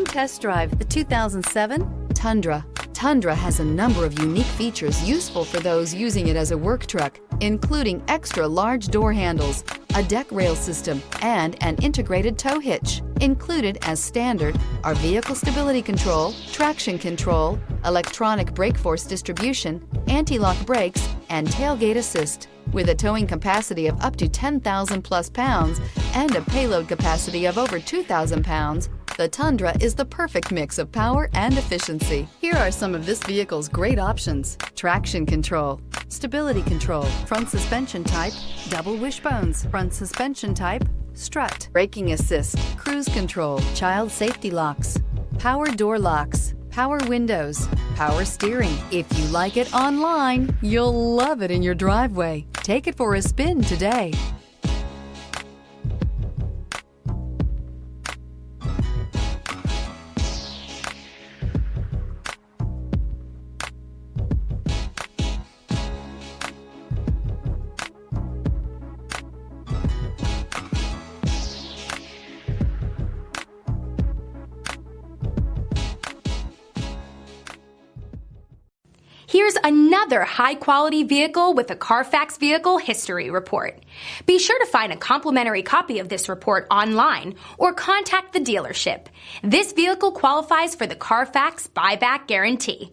test drive the 2007 Tundra. Tundra has a number of unique features useful for those using it as a work truck, including extra large door handles, a deck rail system, and an integrated tow hitch. Included as standard are vehicle stability control, traction control, electronic brake force distribution, anti-lock brakes, and tailgate assist. With a towing capacity of up to 10,000 plus pounds and a payload capacity of over 2,000 pounds, the Tundra is the perfect mix of power and efficiency. Here are some of this vehicle's great options: traction control, stability control, front suspension type, double wishbones, front suspension type, strut, braking assist, cruise control, child safety locks, power door locks, power windows, power steering. If you like it online, you'll love it in your driveway. Take it for a spin today. Here's another high-quality vehicle with a Carfax Vehicle History Report. Be sure to find a complimentary copy of this report online or contact the dealership. This vehicle qualifies for the Carfax Buyback Guarantee.